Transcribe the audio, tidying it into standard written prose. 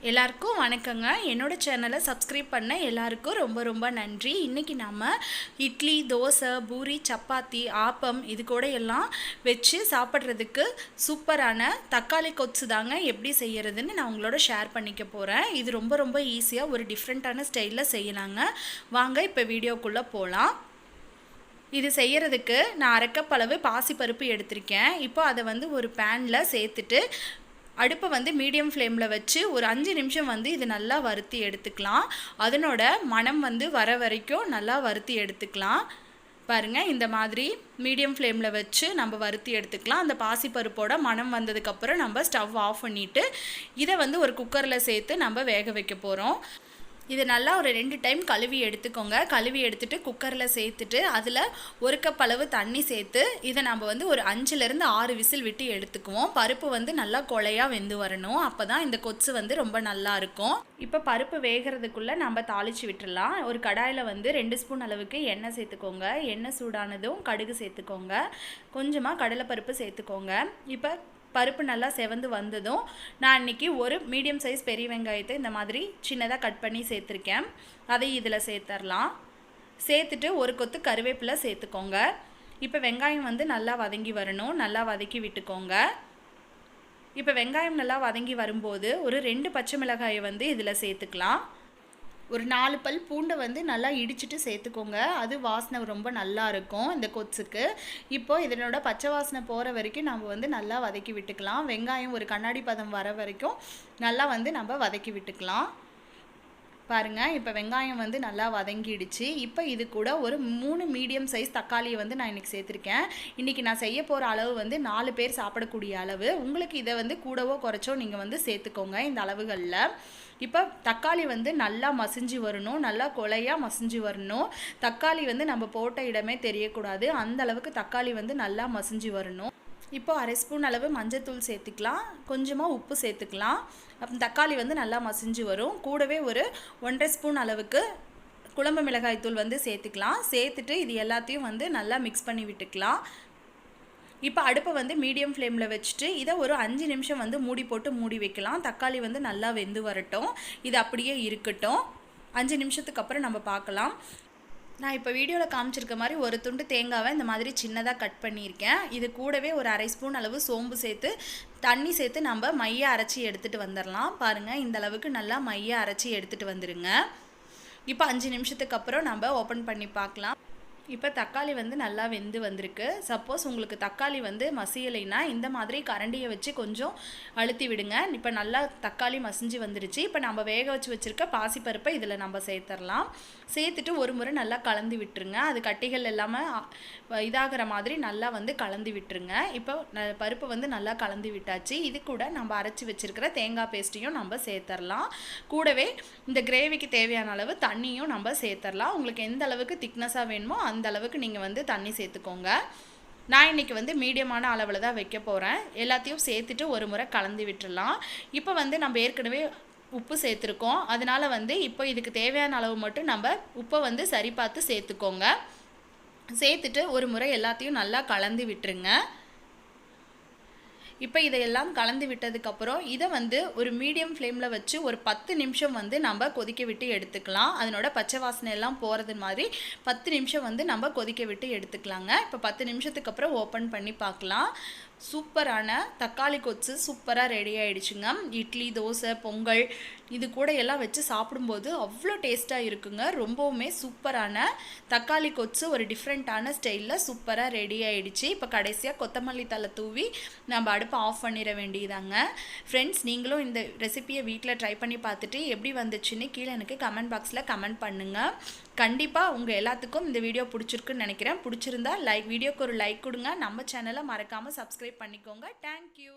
எல்லாருக்கும் வணக்கங்க. என்னோட சேனலை சப்ஸ்கிரைப் பண்ண எல்லாருக்கும் ரொம்ப ரொம்ப நன்றி. இன்றைக்கி நம்ம இட்லி, தோசை, பூரி, சப்பாத்தி, ஆப்பம் இது கூட எல்லாம் வச்சு சாப்பிட்றதுக்கு சூப்பரான தக்காளி கொத்து தாங்க எப்படி செய்கிறதுன்னு நான் உங்களோட ஷேர் பண்ணிக்க போகிறேன். இது ரொம்ப ரொம்ப ஈஸியாக ஒரு டிஃப்ரெண்ட்டான ஸ்டைலில் செய்யலாங்க. வாங்க இப்போ வீடியோக்குள்ளே போகலாம். இது செய்கிறதுக்கு நான் அரை கப் அளவு பாசிப்பருப்பு எடுத்திருக்கேன். இப்போ அதை ஒரு பேனில் சேர்த்துட்டு அடுப்பை மீடியம் ஃப்ளேமில் வச்சு ஒரு 5 நிமிஷம் இது நல்லா வறுத்தி எடுத்துக்கலாம். அதனோட மணம் வர வரைக்கும் நல்லா வறுத்தி எடுத்துக்கலாம். பாருங்கள், இந்த மாதிரி மீடியம் ஃப்ளேமில் வச்சு நம்ம வறுத்தி எடுத்துக்கலாம். அந்த பாசிப்பருப்போட மணம் வந்ததுக்கப்புறம் நம்ம ஸ்டவ் ஆஃப் பண்ணிவிட்டு இதை ஒரு குக்கரில் சேர்த்து நம்ம வேக வைக்க போகிறோம். இது நல்லா ஒரு 2 டைம் கழுவி எடுத்துக்கோங்க. கழுவி எடுத்துகிட்டு குக்கரில் சேர்த்துட்டு அதில் 1 கப் அளவு தண்ணி சேர்த்து இதை நம்ம ஒரு 5லேருந்து 6 விசில் விட்டு எடுத்துக்குவோம். பருப்பு நல்லா கொலையாக வெந்து வரணும். அப்போ தான் இந்த கொத்து ரொம்ப நல்லா இருக்கும். இப்போ பருப்பு வேகிறதுக்குள்ளே நம்ம தாளித்து விட்டுடலாம். ஒரு கடாயில் 2 ஸ்பூன் அளவுக்கு எண்ணெய் சேர்த்துக்கோங்க. எண்ணெய் சூடானதும் கடுகு சேர்த்துக்கோங்க. கொஞ்சமாக கடலைப்பருப்பு சேர்த்துக்கோங்க. இப்போ பருப்பு நல்லா செவந்து வந்ததும் நான் இன்றைக்கி ஒரு மீடியம் சைஸ் பெரிய வெங்காயத்தை இந்த மாதிரி சின்னதாக கட் பண்ணி சேர்த்துருக்கேன். அதை இதில் சேர்த்துடலாம். சேர்த்துட்டு ஒரு கொத்து கருவேப்பிலை சேர்த்துக்கோங்க. இப்போ வெங்காயம் நல்லா வதங்கி வரணும். நல்லா வதக்கி விட்டுக்கோங்க. இப்போ வெங்காயம் நல்லா வதங்கி வரும்போது ஒரு 2 பச்சை மிளகாயை இதில் சேர்த்துக்கலாம். ஒரு 4 பல் பூண்டை நல்லா இடிச்சிட்டு சேர்த்துக்கோங்க. அது வாசனை ரொம்ப நல்லா இருக்கும் இந்த கொத்துக்கு. இப்போது இதனோட பச்சை வாசனை போகிற வரைக்கும் நம்ம நல்லா வதக்கி விட்டுக்கலாம். வெங்காயம் ஒரு கண்ணாடி பதம் வர வரைக்கும் நல்லா நம்ம வதக்கி விட்டுக்கலாம். பாருங்கள், இப்போ வெங்காயம் நல்லா வதங்கிடுச்சு. இப்போ இது கூட ஒரு 3 மீடியம் சைஸ் தக்காளியை நான் இன்றைக்கி சேர்த்துருக்கேன். இன்றைக்கி நான் செய்ய போகிற அளவு 4 பேர் சாப்பிடக்கூடிய அளவு. உங்களுக்கு இதை கூடவோ குறைச்சோ நீங்கள் சேர்த்துக்கோங்க இந்த அளவுகளில். இப்போ தக்காளி நல்லா மசிஞ்சு வரணும். நல்லா கொலையாக மசிஞ்சு வரணும். தக்காளி நம்ம போட்ட இடமே தெரியக்கூடாது. அந்த அளவுக்கு தக்காளி நல்லா மசிஞ்சு வரணும். இப்போ அரை ஸ்பூன் அளவு மஞ்சத்தூள் சேர்த்துக்கலாம். கொஞ்சமாக உப்பு சேர்த்துக்கலாம். தக்காளி நல்லா மசிஞ்சு வரும். கூடவே ஒரு 1.5 ஸ்பூன் அளவுக்கு குழம்பு மிளகாய் தூள் சேர்த்துக்கலாம். சேர்த்துட்டு இது எல்லாத்தையும் நல்லா மிக்ஸ் பண்ணி விட்டுக்கலாம். இப்போ அடுப்பை மீடியம் ஃப்ளேமில் வச்சுட்டு இதை ஒரு 5 நிமிஷம் மூடி போட்டு மூடி வைக்கலாம். தக்காளி நல்லா வெந்து வரட்டும். இது அப்படியே இருக்கட்டும். 5 நிமிஷத்துக்கு அப்புறம் நம்ம பார்க்கலாம். நான் இப்போ வீடியோவில் காமிச்சிருக்க மாதிரி ஒரு துண்டு தேங்காவை இந்த மாதிரி சின்னதாக கட் பண்ணியிருக்கேன். இது கூடவே ஒரு அரை ஸ்பூன் அளவு சோம்பு சேர்த்து தண்ணி சேர்த்து நம்ம மைய அரைச்சி எடுத்துகிட்டு வந்துடலாம். பாருங்கள், இந்த அளவுக்கு நல்லா மைய அரைச்சி எடுத்துகிட்டு வந்துடுங்க. இப்போ 5 நிமிஷத்துக்கு அப்புறம் நம்ம ஓப்பன் பண்ணி பார்க்கலாம். இப்போ தக்காளி நல்லா வெந்து வந்திருக்கு. சப்போஸ் உங்களுக்கு தக்காளி மசியலைன்னா இந்த மாதிரி கரண்டியை வச்சு கொஞ்சம் அழுத்தி விடுங்க. இப்போ நல்லா தக்காளி மசிஞ்சு வந்துருச்சு. இப்போ நம்ம வேக வச்சு வச்சுருக்க பாசிப்பருப்பை இதில் நம்ம சேர்த்துடலாம். சேர்த்துட்டு ஒரு முறை நல்லா கலந்து விட்டுருங்க. அது கட்டிகள் எல்லாமே இதாகிற மாதிரி நல்லா கலந்து விட்டுருங்க. இப்போ பருப்பு நல்லா கலந்து விட்டாச்சு. இது கூட நம்ம அரைச்சி வச்சுருக்கிற தேங்காய் பேஸ்ட்டையும் நம்ம சேர்த்துடலாம். கூடவே இந்த கிரேவிக்கு தேவையான அளவு தண்ணியும் நம்ம சேர்த்துடலாம். உங்களுக்கு எந்த அளவுக்கு திக்னஸாக வேணுமோ அந்த அளவுக்கு நீங்கள் தண்ணி சேர்த்துக்கோங்க. நான் இன்றைக்கி மீடியமான அளவில் தான் வைக்க போகிறேன். எல்லாத்தையும் சேர்த்துட்டு ஒரு முறை கலந்து விட்டுடலாம். இப்போ நம்ம ஏற்கனவே உப்பு சேர்த்துருக்கோம். அதனால் இப்போ இதுக்கு தேவையான அளவு மட்டும் நம்ம உப்பை சரி பார்த்து சேர்த்துக்கோங்க. சேர்த்துட்டு ஒரு முறை எல்லாத்தையும் நல்லா கலந்து விட்டுருங்க. இப்போ இதையெல்லாம் கலந்து விட்டதுக்கப்புறம் இதை ஒரு மீடியம் ஃப்ளேமில் வச்சு ஒரு 10 நிமிஷம் நம்ம கொதிக்க விட்டு எடுத்துக்கலாம். அதனோட பச்சை வாசனை எல்லாம் போகிறது மாதிரி 10 நிமிஷம் நம்ம கொதிக்க விட்டு எடுத்துக்கலாங்க. இப்போ 10 நிமிஷத்துக்கு அப்புறம் ஓப்பன் பண்ணி பார்க்கலாம். சூப்பரான தக்காளி கொத்து சூப்பராக ரெடி ஆகிடுச்சுங்க. இட்லி, தோசை, பொங்கல் இது கூட எல்லாம் வச்சு சாப்பிடும்போது அவ்வளோ டேஸ்ட்டாக இருக்குங்க. ரொம்பவுமே சூப்பரான தக்காளி கொத்து ஒரு டிஃப்ரெண்ட்டான ஸ்டைலில் சூப்பராக ரெடி ஆகிடுச்சு. இப்போ கடைசியாக கொத்தமல்லி தழை தூவி நம்ம அடுப்பை ஆஃப் பண்ணிட வேண்டியதாங்க. ஃப்ரெண்ட்ஸ், நீங்களும் இந்த ரெசிபியை வீட்டில் ட்ரை பண்ணி பார்த்துட்டு எப்படி வந்துச்சுன்னு கீழே எனக்கு கமெண்ட் பாக்ஸில் கமெண்ட் பண்ணுங்கள். கண்டிப்பாக உங்கள் எல்லாத்துக்கும் இந்த வீடியோ பிடிச்சிருக்குன்னு நினைக்கிறேன். பிடிச்சிருந்தா வீடியோக்கு ஒரு லைக் கொடுங்க. நம்ம சேனலை மறக்காமல் சப்ஸ்கிரைப் பண்ணிக்கோங்க. தேங்க்யூ.